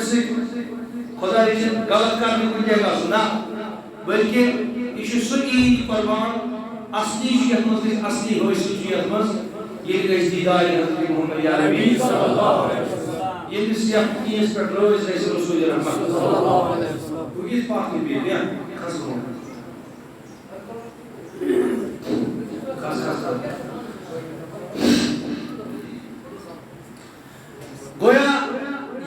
سے خدا رچن غلط کرنے کو جائے گا سنا بلکہ یہ سو عید قربان اصلی شیعت مزید اصلی حیثیت شیعت مز یہ گئی دیدار حضرت محمد عربی صلی اللہ علیہ وسلم یہ سیاح کیس پر روز رسول رحمت صلی اللہ علیہ وسلم وہ یہ پاک کی بیٹیاں خاص کروں خاص گویا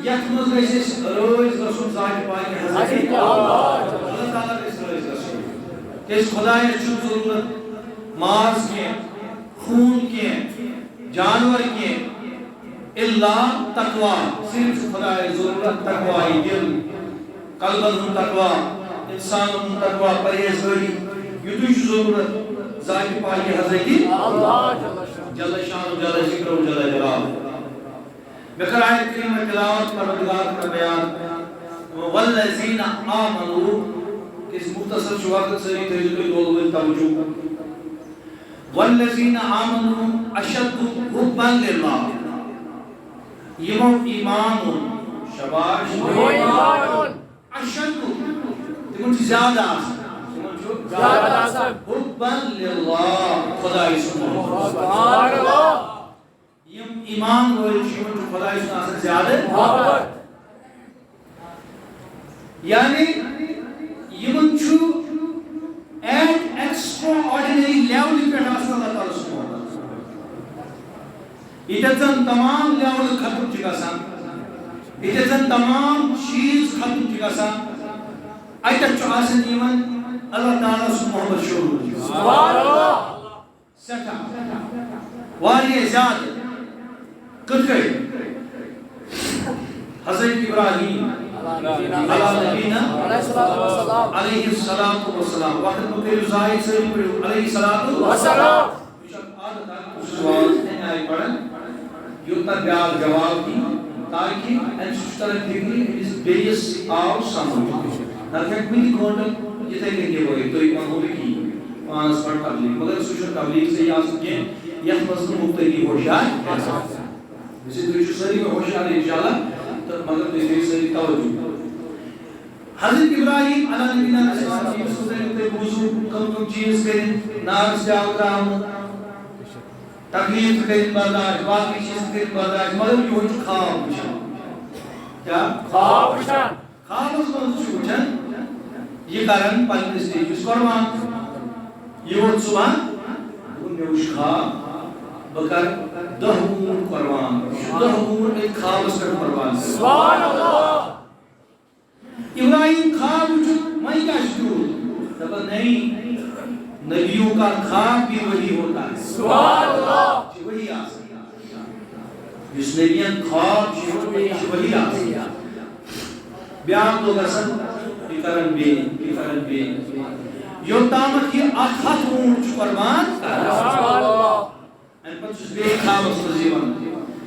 یت مز گژھِ روز گژھُن ذات پاک حضرت اللہ تعالیٰ گژھِ روز گژھُن کیٛازِ خۄدایَس چھُنہٕ ضروٗرت ماز کینٛہہ خوٗن کینٛہہ جانور کینٛہہ الا تقوا صرف چھُ خۄدایَس ضروٗرت تقوا یہِ دِل قلبن ہُنٛد تقوا انسانن ہُنٛد تقوا پرہیزگٲری یُتُے چھُ ضروٗرت ذات پاک حضرت اللہ جل شانہ جل ذکرہ جل جلالہ بکر آیت کریم تلاوت پروردگار کا بیان والذین آمنوا اس مختصر شو وقت سری تجربے دول توجہ والذین آمنوا اشد حبا للہ یمو ایمان شباش اشد تمن زیادہ حبا للہ خدا سبحان اللہ یم ایمان وٲلۍ چھِ یِمن چھُ خۄداے سُنٛد آسان زیادٕ محبت یعنی یِمن چھُ ایٹ ایکسٹرا آرڈینری لیولہِ پٮ۪ٹھ آسان اللہ تعالیٰ سُنٛد محبت ییٚتٮ۪تھ زن تمام لیولہٕ ختم چھِ گژھان ییٚتٮ۪تھ زن تمام چیٖز ختم چھِ گژھان اَتٮ۪تھ چھُ آسان یِمن اللہ تعالیٰ سُنٛد محبت شروع سٮ۪ٹھاہ واریاہ زیادٕ کتھے حضرت ابراہیم علیہ الصلوۃ والسلام وقت مکر زائد سے علیہ الصلوۃ والسلام عادت سوال نہیں آئی پڑھن یوتا بیال جواب دی تاکہ ان سٹر ڈگری اس بیس آو سمجھ نہ کہ کوئی گونڈل جتے کہ ہوئی تو ایک ہو کی پانچ پر تبلیغ مگر سوشل تبلیغ سے یا سکے یہ مسئلہ مبتدی ہو جائے ویسے تو یہ ساری میں ہوشیار ہے انشاءاللہ تو مگر تو یہ ساری توجہ حضرت ابراہیم علیہ نبینا السلام کی سوزے تے وضو کم چیز کریں نار سے آگرام تکلیف کریں برداشت باقی چیز کریں برداشت مگر یہ ہوئی خواب بشان کیا؟ خواب بشان خواب اس کو چھوچن یہ کارن پہلے سٹیج اس قربان یہ وہ صبح انہیں اس خواب بکر دہور قربان دہور ایک خواب اس پر قربان سبحان اللہ ابراہیم خواب جو میں کیا شروع تب نہیں نبیوں کا خواب بھی وہی ہوتا ہے سبحان اللہ وہی آسان جس نبیان خواب وہی آسان بیان تو گسن بکرن بین یو تامت یہ اخت اونٹ قربان سبحان اللہ ان پتہ بے خواب اس زیون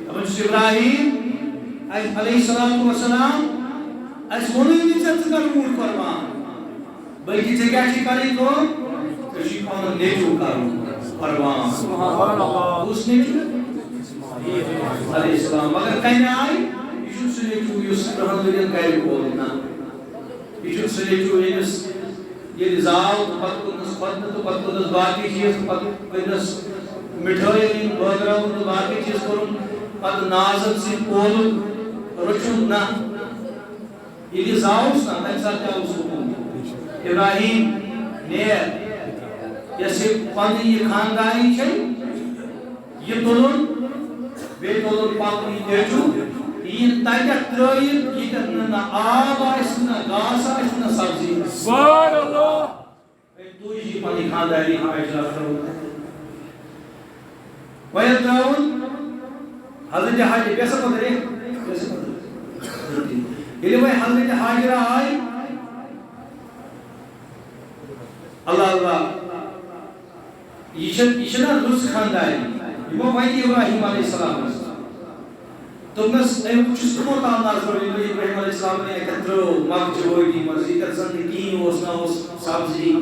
ابن ابراہیم علیہ الصلوۃ والسلام اس ونی نچت کر اونٹ قربان بلکہ جگہ کی کرے تو کشی کون لے جو کروں قربان سبحان اللہ اس نے علیہ السلام مگر کہیں آئی یہ سنے جو یہ رحمت اللہ کہے بولنا یہ سنے جو یہ زاو پتنس پتنس باقی چیز پتنس مٹھائی بٲگراوُن تہٕ باقی چیز کرُن پتہٕ نازن سۭتۍ پولُن رچُن نہ ییٚلہِ زاوُس نہ تمہِ ساتہٕ تہِ آوُس حُکُم ابراہیم نیر یۄس یہِ پنٕنۍ یہِ خاندانی چھے یہِ تُلُن بیٚیہِ تُلُن پنُن یہِ نیٚچوٗ یہِ تتٮ۪تھ ترٛٲیِتھ ییٚتٮ۪تھ نہ آب آسہِ نہ گاسہٕ آسہِ نہ سبزی سبحان اللہ تُج یہِ پنٕنۍ خاندانی حاجرہ ترٛٲوٕن ویل تراؤن حضرت حاجر کیسا پتہ ہے یہ وہ حضرت حاجرہ آئی اللہ اللہ یہ نا رز خاندانی یہ وہ وحید ابراہیم علیہ السلام تو نس ایم کچھ سکو تاندار کرو ابراہیم علیہ السلام نے اکترو مگ جوئی دی مزید زندگی اس نہ اس سبزی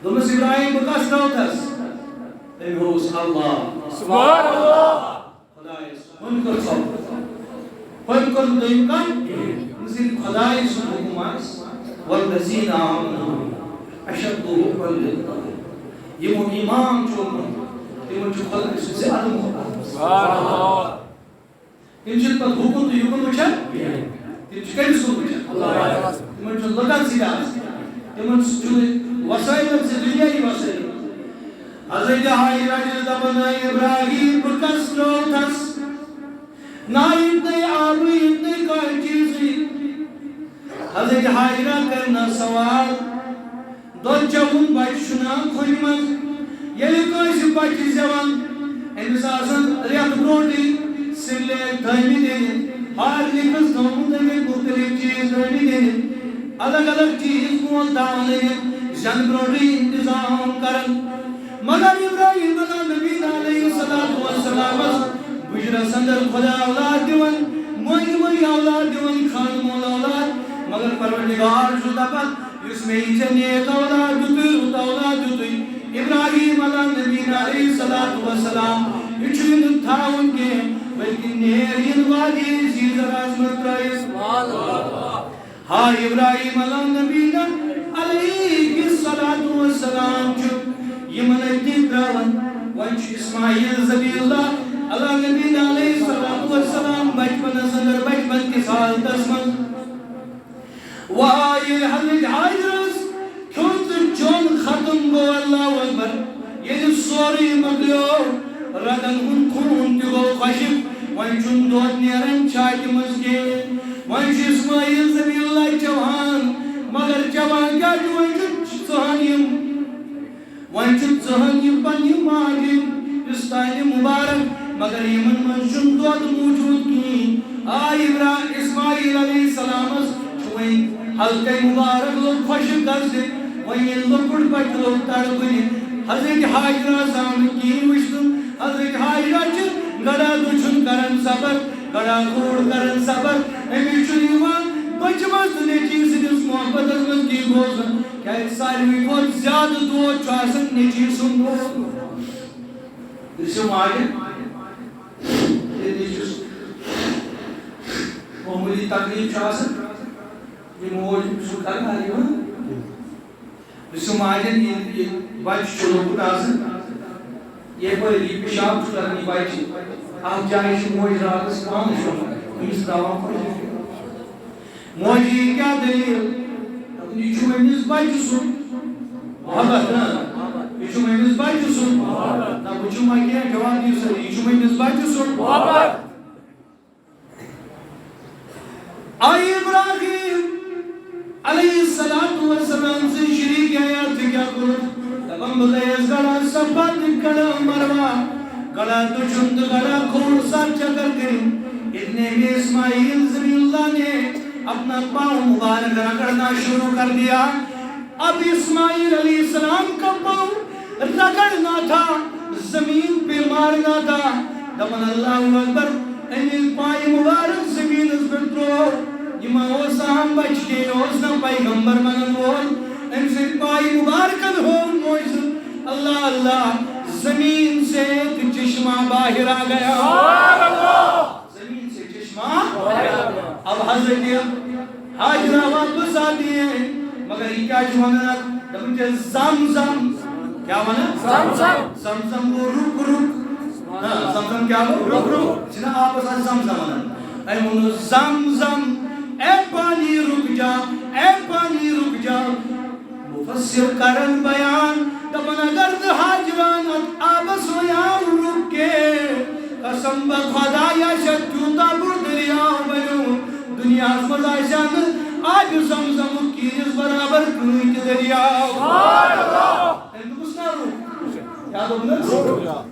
تو نس ابراہیم بکاس نوتس اللہ سبحان اللہ خدایس منکر صبر Hoi kon doim kan zil khudai subhanahu والذين آمنوا أشد حبا لله يمو إمام چون يمو خدا زیادہ محبت سبحان اللہ تم چھ پتہ حکم تو یوکن وچھن تم چھ کیس کو وچھن اللہ تم چھ لگن سیدھا تم چھ وسائل سے دنیا کی وسائل حضرت ہاجرہ دبن ابراہیم برکس لوتس نائب دے آب اتنے کوئی چیزی حضرت ہاجرہ کرنا سوال دو چون بچنا کھوئی من یلی کوئی سی بچی زیوان امس آسان ریت بروٹی سلے دھائمی دینے ہار لکھس دھوم دنے مختلف چیز دھائمی دینے الگ الگ چیز مول داؤں دینے جن بروٹی انتظام کرن مگر ابراہیم نبی علیہ السلام بجرہ سندر خدا اولاد دیون موئی اولاد دیون خان مول اولاد مگر پروردگار جو دپت اس میں ہی نیک اولاد دیتوی ابراہیم علیہ السلام یہ چھن تھاون کے بلکہ نیرین وادی زیر عظمت رئیس ہاں ابراہیم علیہ السلام چھو یہ منجی دراون ونچ اسماعیل زبی اللہ اللہ نبی علیہ السلام بچپن سندر بچپن کے سال دسمن وآئی حضرت حاجرس کھوت چون ختم گو اللہ اکبر یہ سوری مگلیو ردن ہن خون تی گو خشب ونچن دود نیرن چاہتی مزگے ونچ اسماعیل زبی اللہ چوہان مگر چوہان کیا جو ونچن ژہنیم پننہِ ماجہِ استانہِ مبارک مگر یمن منٛز چھُنہٕ دۄد موجوٗد کِہیٖنۍ آے اسماعیل علیہ السلامس چھُ وۄنۍ حلقے مبارک لوگ خۄشک گژھنہِ وۄنۍ ییٚلہِ لۄکُٹ بچہِ لوگ تڑپنہِ حضرت حاجرہ آو نہٕ کِہیٖنۍ وٕچھنہٕ حضرت حاجرہ چھِ گڑا دُچھُن کران صبر گڑا گوڑ کران صبر أمِس چھُنہٕ یِوان بچہِ منٛز تہٕ نیٚچی سٕنٛدِس محبتس منٛز کینٛہہ بوزُن کیٛازِ ساروٕے کھۄتہٕ زیادٕ دود چھُ آسان نیٚچی سُنٛد پرٛژھِو ماجہِ ییٚلہِ نیٚچوِس معموٗلی تکلیٖف چھُ آسان یہِ موج چھُ کران یِوان پرٛژھِو ماجٮ۪ن ییٚلہِ بچہِ چھُ لۄکُٹ آسان یپٲرۍ یہِ پِشاب چھُ کران یہِ بچہِ اکھ جایہِ چھِ موج راتس پانہٕ شۄنٛگان أمِس تراوان خۄش موجی کیا دلیل یہ چھُ أمِس بچہِ سُنٛد محبت یہ چھُ أمِس بچہِ سُنٛد نہ وٕچھِو ما کینٛہہ جواب دِیِو سا یہ چھُ أمِس بچہِ سُنٛد محبت آیہِ ابراہیم علیہ السلام سے شریک آیات کیا کوٚرُکھ دپان بہٕ گٔیَس گڑا صفا تہٕ گڑا مروہ گڑا دُچھُن تہٕ گڑا کھوڑ سات چکر کٔرِتھ اتنے میں اسماعیل زبی اللہ نے اپنا پاؤں مبارک رگڑنا شروع کر دیا اب اسماعیل علیہ السلام کا پاؤں رگڑنا تھا زمین پہ مارنا تھا دمن اللہ اکبر انہی پائی مبارک زمین اس پر ترو یہ ماں سام بچ کے اوزنا پیغمبر منن وول ان سے پائی مبارکن ہو موجود اللہ اللہ زمین سے ایک چشمہ باہر آ گیا زمین سے چشمہ اب حضرت حاجرہ واپس آتی ہے مگر یہ کیا چھوانا دمجھے زمزم کیا وانا زمزم وہ رک زمزم کیا وہ رک جنہ آپ اسا زمزم وانا اے منو زمزم اے پانی رک جا اے پانی رک جا مفسر کرن بیان دمنا گرد حاجران آبس ویاں رک کے قسم بخدا یا شکیوتا بر دریاؤ بنو دنیا از مزایشان آج زمزم کیس برابر کنویت دریاؤ اندکس نہ رو یاد ہوگا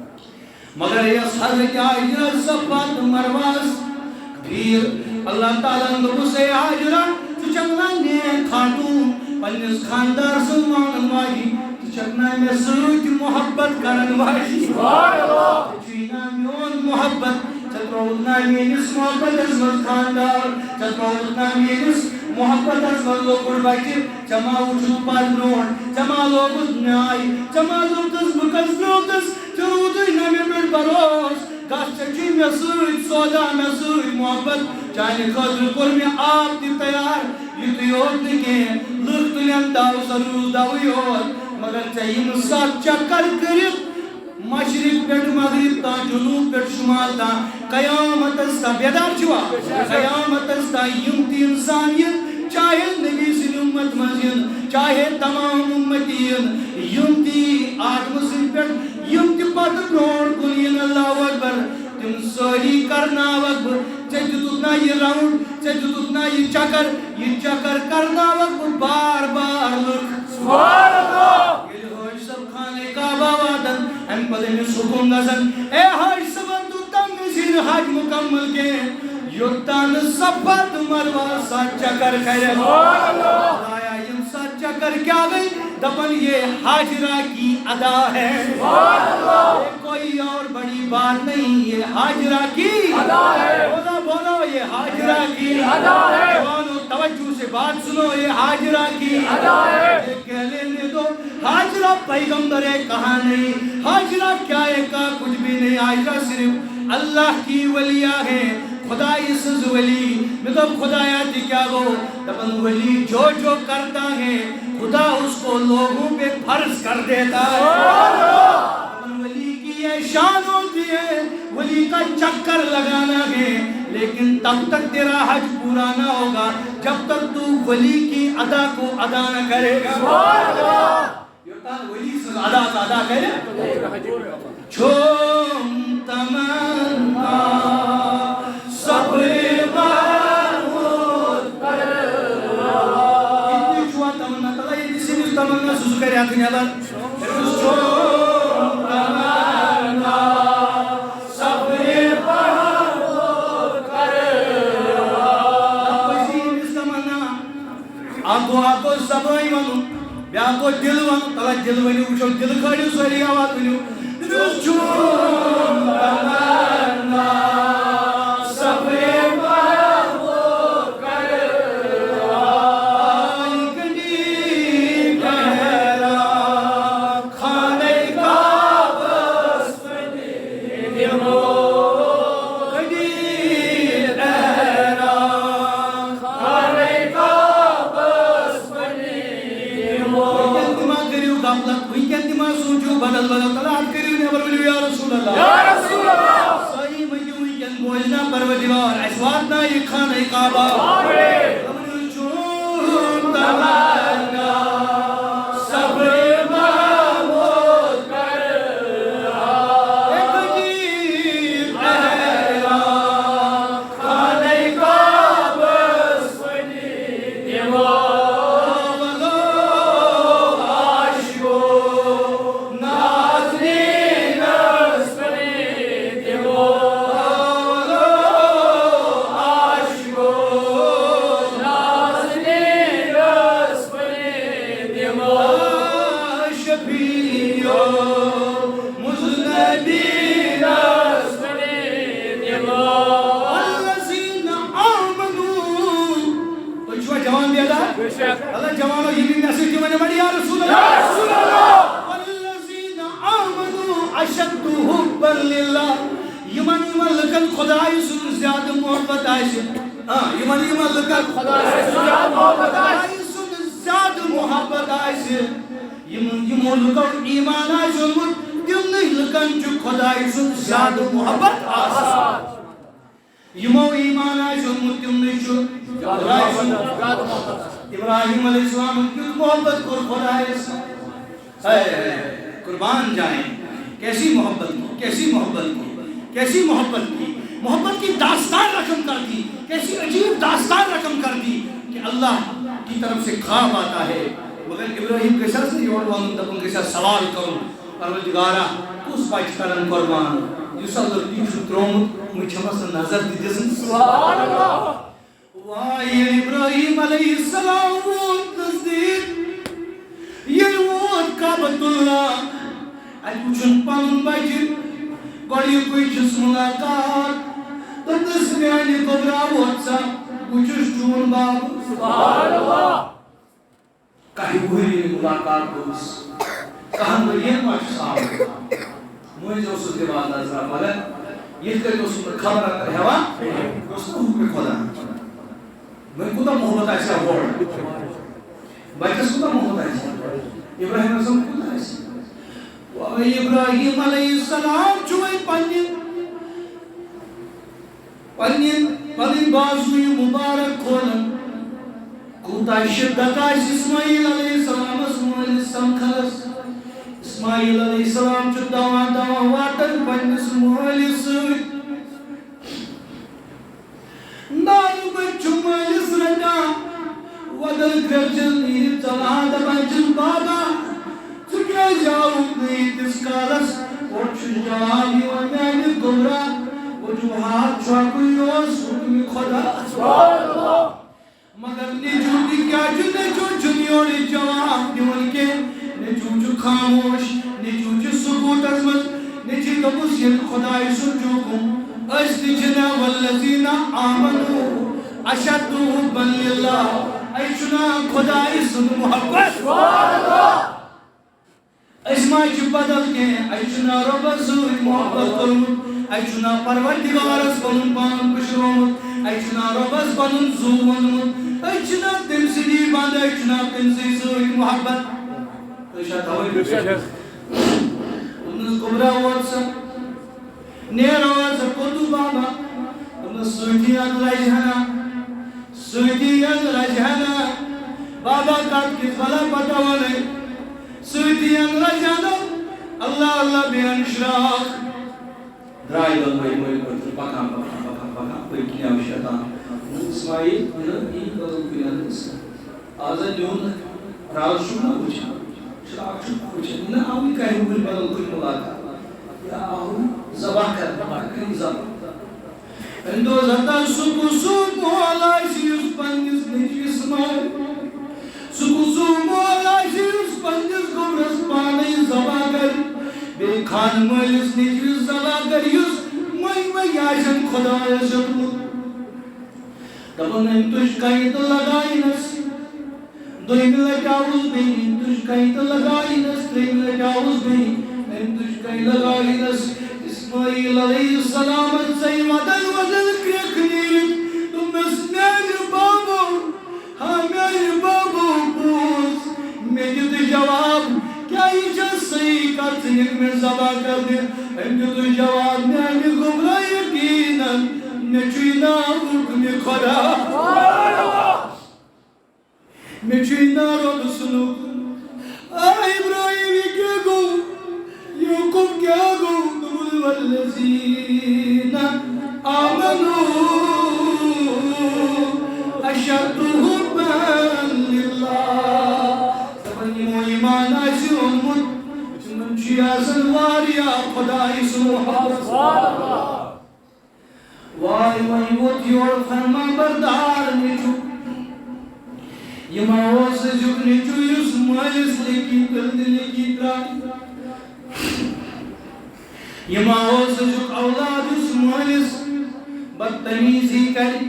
مگر اس حضرت حاجرہ صفات مرواز پھر اللہ تعالیٰ اندکس سے حاجرہ تو چکنا نیک خاتون پنیس خاندار سلمان واجی تو چکنا میں سلوک محبت کرن واجی چینا میون محبت چتروتنا میرس محبت از من خاندار چتروتنا میرس محبت از من لوگر بچی چما وجود پادرون چما لوگت نیائی چما لوگتس بکس لوگتس چلودی نمی پر بروس گاش چکی میں سوید سودا میں سوید محبت چانہ خاطر کور میں آپ تہ تیار یت یوت نکے لوگ تلین داو سروس داو یوت مگر ژے 7 چکر کرت مشرق پہ مغرب تا جنوب پہ شمال تا قیامت تا بیدار چھوا قیامت تا یم تی انسان چاہے نبی سن امت مزین چاہے تمام امتین یم تی آدم سن پہ یم تی پت برون کن اللہ اکبر تم ساری کرنا وقت ژے دتنا یہ راؤنڈ ژے دتنا یہ چکر کرنا وقت بار بار لک سبحان اللہ خانے کعبہ وادن ام پدے میں سکون گزن اے حج سبن تو تم زین حج مکمل کے یوتان سبت مروا 7 چکر کرے سبحان اللہ آیا یم 7 چکر کیا گئی دپن یہ حاجرہ کی ادا ہے سبحان اللہ کوئی اور بڑی بات نہیں یہ حاجرہ کی ادا ہے بولو یہ حاجرہ کی ادا ہے جوانو توجہ سے بات سنو یہ حاجرہ کی ادا ہے یہ کہہ لینے دو حاجرہ پیغمبر کہاں نہیں حاجرہ کیا ہے کا کچھ بھی نہیں حاجرہ صرف اللہ کی ولیہ ہے خدای سز ولی مطلب خدایاتی کیا گو دبن ولی جو کرتا ہے خدا اس کو لوگوں پہ فرض کر دیتا ہے دبن ولی کی یہ شان ہوتی ہے ولی کا چکر لگانا ہے لیکن تب تک تیرا حج پورا نہ ہوگا جب تک تو ولی کی ادا کو ادا نہ کرے گا ولی سے ادا کرے چھوم تمنا صبر محمود کر اتنی چھوا تمنا تلا یہ کسی مجھ تمنا سوز کرے آتی نہیں آباد چھوم تمنا صبر محمود کر پسیم اس تمنا آگو زبائی ونو بیاکو دل ونو تلا دل ونو وچھو دل کھڑیو سوری آوات ونو چھوم تمنا پروردگار اسواتنا یہ خانہ کعبہ چھوم تمنا صبر محمود کر ایک عجیب احرام خانہ کعبہ سنی دیمو عاشقو ناظرین سنی دیمو اللہ جوانو یہ بھی میسیج کی میں بڑی یا رسول اللہ والذین آمنوا اشد حبا للہ یمن لکن خدای سن زیادہ محبت آئیسی یمن لکن خدای سن زیادہ محبت آئیسی یمن لکن ایمان آئیسی تم نہیں لکن جو خدای سن زیادہ محبت آئیسی یمو ایمان آئیسی تم نہیں جو ابراہیم علیہ السلام کی محبت کو خدای سے قربان جائیں کیسی محبت کو کیسی محبت کی داستان رقم کر دی کیسی عجیب داستان رقم کر دی کہ اللہ کی طرف سے خواب آتا ہے مگر ابراہیم کے سر سے یوڑوان دبن کے ساتھ سوال کروں پروردگارہ کس بچ کرن قربان یس اللہ دیکھ تروم مجھے مسا نظر دی جسن سبحان اللہ وائی ابراہیم علیہ السلام ووت نزدیک یہ ووت کعبۃ اللہ اچھن پن بچ گوڑی کوئی جس ملاقات تو تس میانی قبرہ ووت سا کچھش چون باب سبحان اللہ کہیں بھوری ملاقات دوس کہاں بریئن ماشا صاحب مجھے اس کے بعد نظر ملک یہ کہ اس پر خبر آتا ہے ہوا اس کو حکم خدا وہ کوتا محبت آئیسا بوڑ بچس کوتا محبت آئیسا ابراہیم رسول کوتا آئیسا ابراہیم علیہ السلام چوئی پنی بازوی مبارک کھولن کوتا شدت آئیس اسماعیل علیہ السلام اسماعیل سمکھلس اسماعیل علیہ السلام چو دوان واتن پنیس مالی سوئی نالو بچو مالی سرٹا ودل گرچل نیر چلان دبنچل بابا چکے جاؤ نیت اس کالس اور چجاوی و میانی گمرا وجوہات چاکویوس حکمی خدا مگر نیچوٹی کیا جو نیچو جنیوڑی جواب دیون کے نیچو خاموش نیچو سکوت ازمت نیچی دبوس ین خدای سنجوکم استجنا والذین آمنوا اشد حبا للہ ایچنا خدای سن محبت اسمائی چی بدل کے ایچنا رب سوئی محبت کرن ایچنا پروردگارس بنن پان کشرومت ایچنا ربس بنن زومنمت ایچنا تمسیدی باند ایچنا تمسی سوئی محبت ایشا تاوئی انس کبرا ورسا نیرا ورسا قدو بابا انس سویتیان رجحنا بابا کات کس بلا پتا والے سویتیان رجحنا اللہ اللہ بیان شراق درائی دل موئی کرتی پکا کوئی کنیا شیطان اسماعیل این بدل کنیا دستا آزا دیون راز شما بچا شراق شما بچا نا آوی کہیں بول بدل کنی ملاتا یا آوی زباہ کر کنی زباہ اندو زتا سکو سکو علاشیوس پنگس نیچی اسماعیل سکو سکو علاشیوس پنگس گمرس پانی زباہ کر بے خان مالس نیچی زباہ کر یوس مئی آشن خدا شکل دبن انتوش قید لگائنس دویم لگاوز بین انتوش قید لگائنس دویم لگاوز بین انتوش قید لگائنس اسماعیل علیہ السلام سی ودل کرکنیر تم اس میرے بابو ہاں میرے بابو پوز میں جد جواب کیا یہ جس صحیح کرتے ہیں میں زبا کر دے میں جد جواب میں گمرہ یقینا نچینا حکم خدا میں چینا رب سنوک ابراہیم کیا گو یوکم کیا گو نمول والذین آمنوا اشد حبا للہ سبنی مو ایمان آسی امت من چیازن واریا خدای سنوحا وائی وائی وطیور فرما بردار نیچو یما ہوس جب نیچو یس مالس لیکی قلد لیکی ترائی یما ہوس جب اولاد یس مالس بدتمیزی کری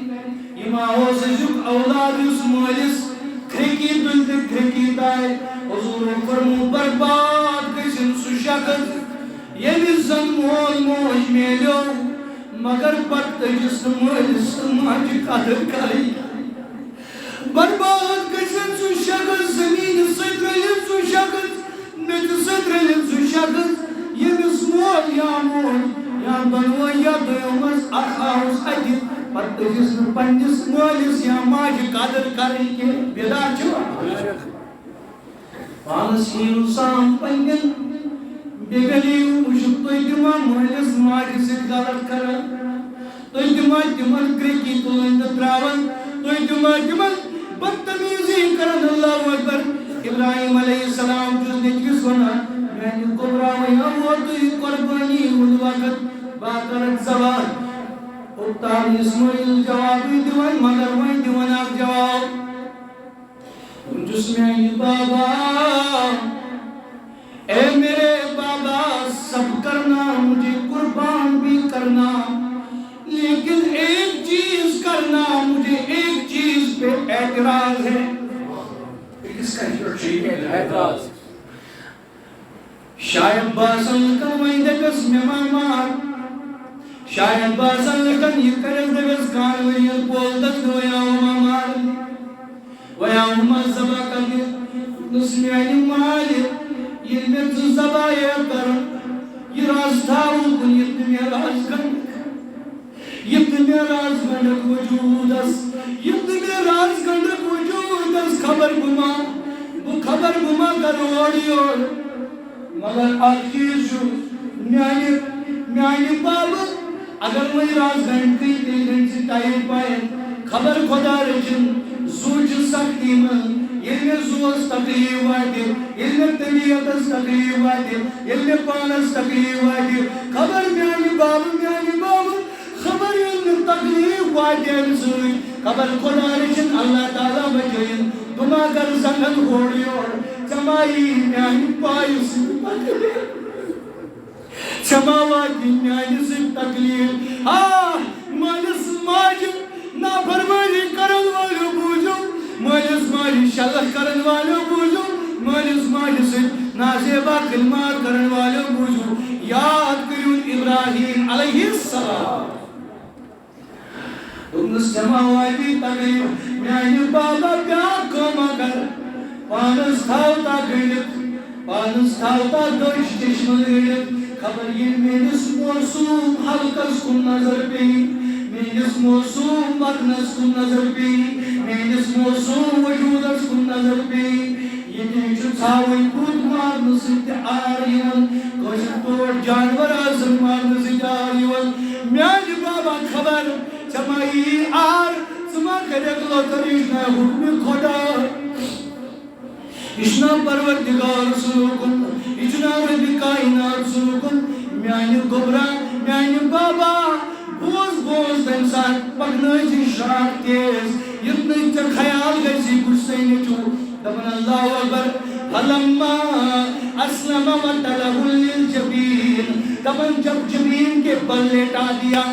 یما ہوس جب اولاد یس مالس کھرکی دلد کھرکی دائی حضور فرمو برباد کسن سو شکل یمی زن مول موج میلیو مگر پت جس مالس ماج قدر کری برباد کسن سو شکل زمین سدرلن سو شکل نت سدرلن سو شکل یمیس مول یا بنو یا دیومس اخاوس ادت پت جس پنجس مالس یا ماج قدر کری کے بیدار چھوا پانس ہیرو سام پنگن بیگلیو مشک توی دما مالس ماج سید غلط کرن توی دما گریکی تولند تراون توی دما بدتمیزی کرن اللہ اکبر ابراہیم علیہ السلام جس نے کس ونا میں کبرا ویا موتی قربانی ہن وقت باکرت زبان اتار اسماعیل جوابی دیوان مگر وین دیوان آگ جواب جس میں بابا اے میرے بابا سب کرنا مجھے قربان بھی کرنا لیکن ایک چیز کرنا مجھے ایک چیز پہ اعتراض ہے کس کا اعتراض شاید باسن کن وین دکس مہمان مار شاید باسن کن یہ کرز دکس کان وین پول دک دویا مہمان اللہم زبا کرنے نسمیانی مالی یہ میں زبا یہ کر یہ راز تھاو کن یہ میں راز کن یہ میں راز گنڈک وجود اس یہ میں راز گنڈک وجود اس خبر گما وہ خبر گما کر اوڑی اوڑ مگر آج چیز جو میانی بابا اگر وہی راز گھنٹی تیلن سے ٹائر پائے خبر خدا رجن سوچ سکتی من یہ میں زوز تقریب آئے یہ میں طبیعت تقریب آئے یہ میں پانس تقریب آئے خبر میانی بابا خبر یہ میں تقریب آئے خبر خدا رجن اللہ تعالیٰ بجائن دماغ کر زنگن گھوڑی اور جمائی میانی پائی سے تقریب سماواتی میانی سے تقلیل مالس ماجی نافرمانی کرن والو بوجو مالس ماجی شلح کرن والو بوجو مالس ماجی سے نازیبا کلمات کرن والو بوجو یاد کریون ابراہیم علیہ السلام تمس سماواتی تقلیل میانی بابا پیار کو مگر پانس تھاوتا گلت پانس تھاوتا دوش چشمل گلت خبر یہ میرس موسوم حلقس کن نظر پی میرس موسوم بدنس کن نظر پی میرس موسوم وجودس کن نظر پی یہ دیکھو تھاوئی بود مارن سکتے آریون کوشت توڑ جانور آزم مارن سکتے آریون میانی بابا خبر چمائی آر سما کرک لوتریشنا حکم خدا اشنا پروردگار سلوکن اجنا رب کائنات سلوکن میانی گبرا میانی بابا بوز انسان پکنائی شراک تیز یتنی چا خیال گیسی کچھ سینے چو دبن اللہ اکبر فلما اسلم و تلہ للجبین دبن جب جبین کے بل لیٹا دیا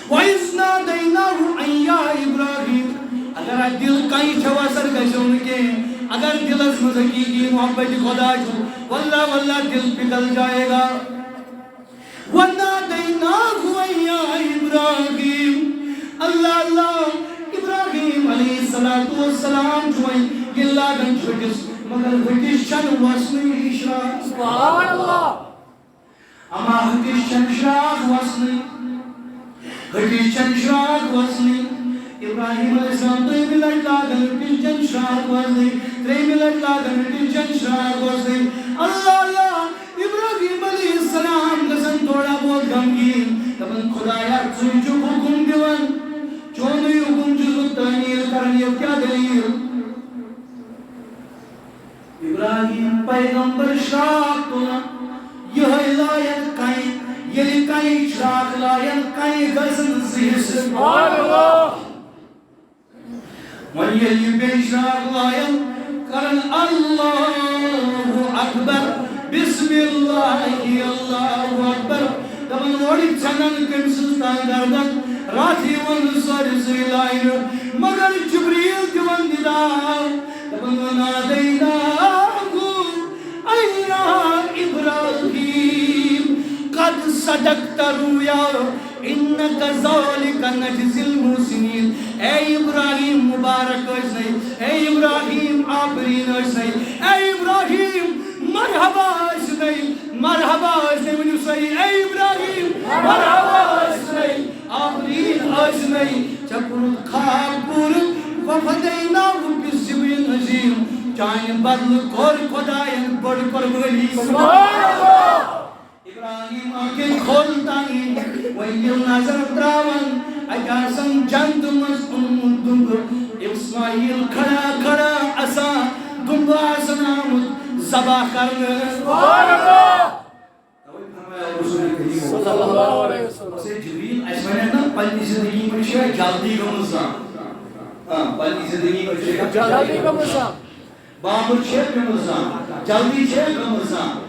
وَإِذْ نَادَيْنَاهُ أَن يَا إِبْرَاهِيمُ اگر دل کئی چھوا سر گشن کے اگر دل از مزکی کی محبت خدا چھو واللہ دل پگل جائے گا وَنَادَيْنَاهُ أَن يَا إِبْرَاهِيمُ اللہ ابراہیم علیہ السلام چھوئیں یہ لاغن چھوٹس مگر ہٹش چن واسنی اشراق سبحان اللہ اما ہٹش چن اشراق واسنی ہٹش چن اشراق واسنی ابراہیم علیہ السلام تو ملت لاغن ہٹش چن اشراق واسنی تری ملت لاغن ہٹش چن اشراق واسنی اللہ ابراہیم علیہ السلام قسم تھوڑا بہت غمگین تبن خدایا سوئی جو حکم دیون چونی حکم جزو تحمیل کرنی اب کیا دلیل ابراہیم پیغمبر شراق تونا یہ لائن کائیں یہ کائیں شراق لائن کائیں غزن زیس سبحان اللہ من یہ بے شراق لائن کرن اللہ اکبر بسم اللہ اللہ اکبر دبن وڑی چنن کم سلطان گردن راتی ون سر سیلائن مگر جبریل دیون دیدار دبن ونادیناہو اینا ابراہیم قد صدقت رویا انکا ذالک نجزی المحسنین اے ابراہیم مبارک اس نہیں اے ابراہیم آفرین اس نہیں اے ابراہیم مرحبا اس نہیں ونیو صحیح اے ابراہیم مرحبا اس نہیں آفرین اس نہیں چکرت خواب پورت وفدیناہو بسبین عظیم چاہین بدل کور خدایان بڑھ پر ولی سبحان اللہ ابراہیم آنکھیں کھولتائی ویل نظر تراون اجاسن جند مزعون دنگ اسماعیل کھڑا اسا دنگ آسن آمد زبا کرنے سبحان اللہ صلی اللہ علیہ وسلم اسے جبریل اسمانے نا پنی زندگی میں چھے جلدی گمزان پنی زندگی میں چھے جلدی گمزان بامر چھے گمزان جلدی چھے گمزان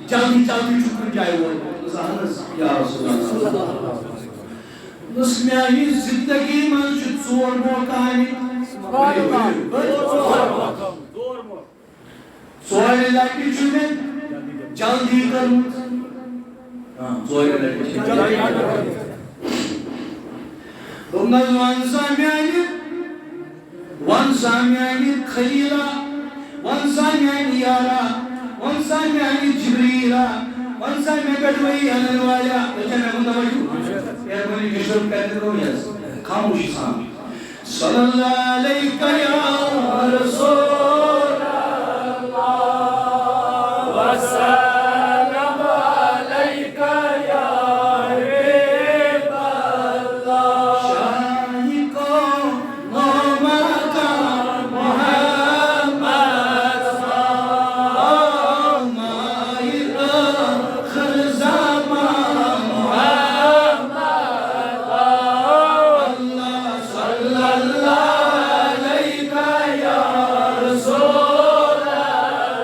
جلدی چکر جائے وہ یا رسول اللہ نسمیانی زندگی من چھت سور موقعی سوال لائٹی چھنے جلدی کروں سوال لائٹی چھنے جلدی کروں دنگل وانسا میانی وانسانیانی خلیلا وانسانیانی یارا وانسانیانی جبریلا وانسانیانی کٹوئی انوایا لیکن میں متوجہ یا کوئی کشور کہتے رو یس خاموشی سامنے صلی اللہ علیہ یا رسول اللہ وسلم علیک یا حبیب اللہ شاہی کو نومکا محمد ماہر خرزامہ محمد اللہ صلی اللہ علیہ یا رسول اللہ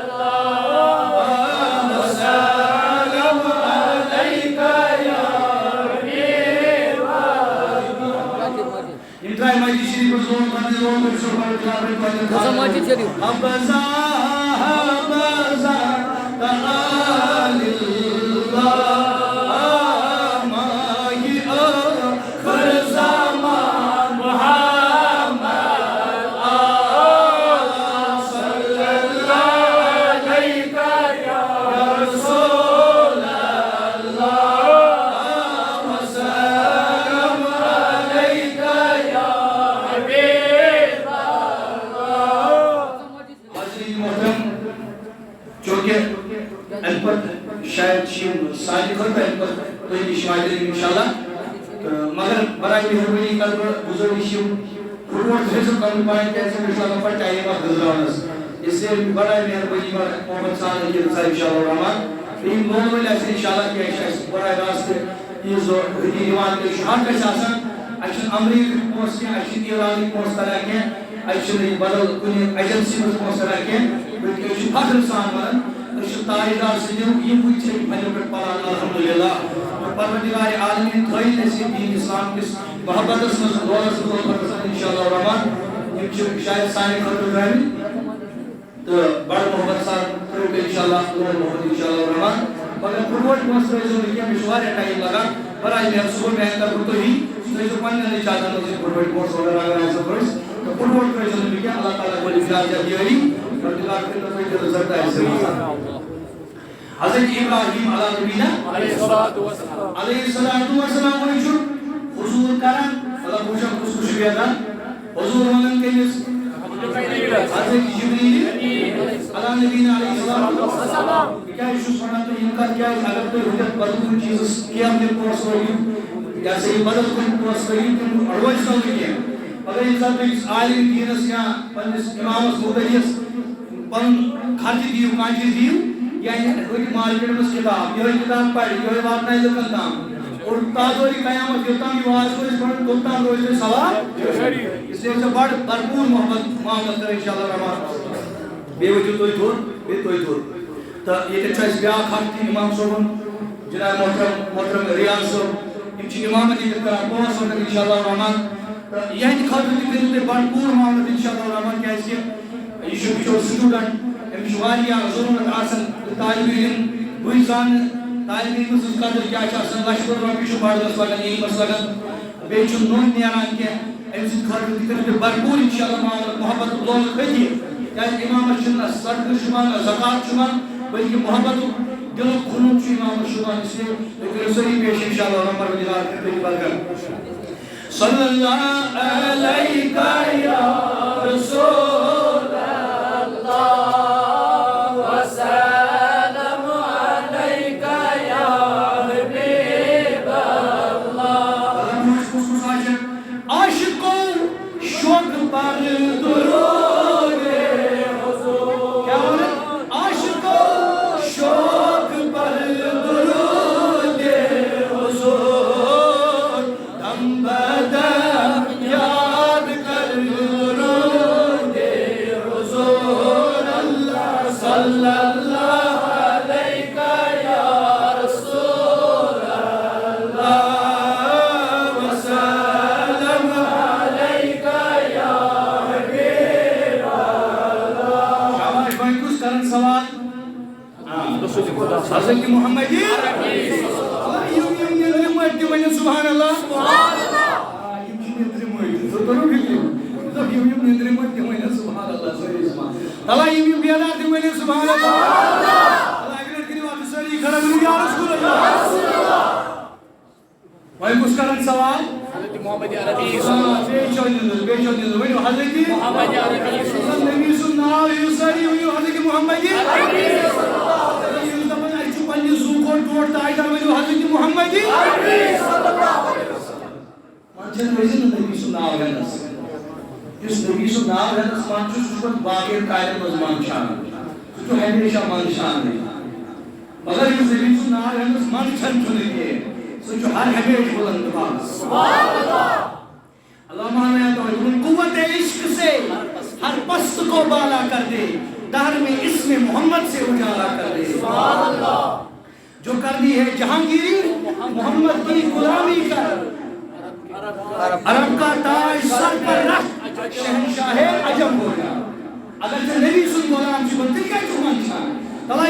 وسلم علیک یا حبیب اللہ انتہائی مجید شریف زون بندی زون پر شروع کرتے ہیں حبزہ حبزہ تعال اللہ ماہی خرزامہ محمد صلی اللہ علیہ یا رسول اللہ وسلم علیک یا حبیب اللہ حضرت محترم چونکہ ان پر شاید شیم سالی خود ان پر تو یہ شمائی دیں انشاءاللہ مگر برای مہربانی کل پر بزرگی شیم فروٹ فیصل کرنے پائیں کیسے انشاءاللہ پر چاہیے وقت گزرانس اس سے برای مہربانی پر محمد صاحب کی رسائی انشاءاللہ الرحمن یہ مول ویل ایسے انشاءاللہ کی ایشہ برای راست یہ زو حدی دیوان کے شہر کا شاسن ایشن امریک پوست کے ایشن ایرانی پوست طرح کے ایشن بدل کنی ایجنسی میں پوست طرح کے بلکہ ایشن فخر سان مرن ایشن تاریدار سنیو یہ پوچھے کہ پہلے پر پڑھا الحمدللہ اور پروردگار عالمین تھوئی ایسی دین اسلام کس محبت اس میں دولت سے دولت پر انشاءاللہ الرحمن یہ شاید سائن خطر رہی تو بڑا محبت صاحب کرو کہ انشاءاللہ دولت محبت انشاءاللہ الرحمن مگر پروٹ پوست رہے جو لکھیا مشوار ٹائم لگا برای میں صبح میں اندر کرتو ہی میں جو پاننے نہیں چاہتا ہوں کہ پروٹ پوست وغیرہ اگر ایسا پرس تو پروٹ رہے جو لکھیا اللہ تعالیٰ کو اجازت دیاری پروردگار کے طرف سے رضا ہے سے حضرت ابراہیم علیہ نبینا علیہ الصلوۃ والسلام حضور کرن اللہ پوچھا کس کو شکریہ تھا حضور ونن کے حضرت جبریل علیہ نبینا علیہ السلام کیا ایشو سنا تو ان کا کیا ہے اگر کوئی حجت بدل چیز کیا ہم نے پوس ہوئی یا صحیح بدل کوئی پوس ہوئی تو اڑوج نہ ہوئی ہے اگر انسان تو اس عالم دینس یا پنس امامس مدریس پن خرچ دیو کانچ دیو یعنی کوئی مارکیٹ میں کتاب یہ کتاب پڑھ یہ بات نہیں لکھن تام اور تازوری قیامت یوتاں کی واز کو اس پر توتا روز میں ثواب اس لیے سے بڑھ بھرپور محبت کرے انشاءاللہ رحمان بے وجہ توئی دور بے توئی دور تو یہ کچھ اس بیاہ خاکی امام صوبن جناب محترم ریاض صوب امچی امامتی کرتا پوس ہوتا انشاءاللہ رحمان یعنی خاطر دکھتے بھرپور محبت انشاءاللہ رحمان کیا اس کے یہ شکر سٹوڈنٹ امشواریا ضرورت آسن طالب علم وہی زان طالب علم سے قدر کیا چاہسن لشکر ربی شو بھاردس لگن یہی بس لگن بیچن نون نیران کے امسی خاطر دکھتے بھرپور انشاءاللہ محبت اللہ خدی کیا امام شنہ صدق شمان زکاة شمان بلکہ محبت دل خنوم چو امام شمان اس لیے لیکن سری پیش انشاءاللہ رحمت اللہ کرتے برکر صلی اللہ علیہ یا رسول اللہ وسلم علیک یا حبیب اللہ عاشقوں شوق پر درود حضور کیا بولے عاشقوں شوق پر درود حضور دم بدم یاد کر درود حضور اللہ صلی اللہ علیہ یا رسول اللہ وسلم علیک یا حبیب اللہ شاباش بھائی کچھ کرن سوال حضرت محمد سبحان اللہ یم نندر مت تم ون سبحان اللہ ساری زمان اللہ یم بیدار تم ون سبحان اللہ اللہ اگر کرو آپ ساری کھڑا ون یا رسول اللہ وای کس کرن سوال حضرت محمد عربی ونو حضرت محمد عربی نبی سن ناو یوسری ونو حضرت محمد عربی پنہ زو ٹوٹ تاج ونو حضرت محمد من وزن نبی سن ناو ہنس اس نبی سن ناو ہنس من سہ باقی قائد مز منشان سہ ہمیشہ منشان مگر اس نبی سن ناو ہنس منشان چھ سوچو ہر ہمیش بلند سبحان اللہ اللہ مانا تو ان قوت عشق سے ہر پست کو بالا کر دے دہر میں اسم محمد سے اجالا کر دے سبحان اللہ جو کر دی ہے جہانگیر محمد کی غلامی کر عرب کا تاج سر پر رکھ شہنشاہ عجم ہو جا اگر سے نبی سن غلام سے بندی کا چمان چھا اللہ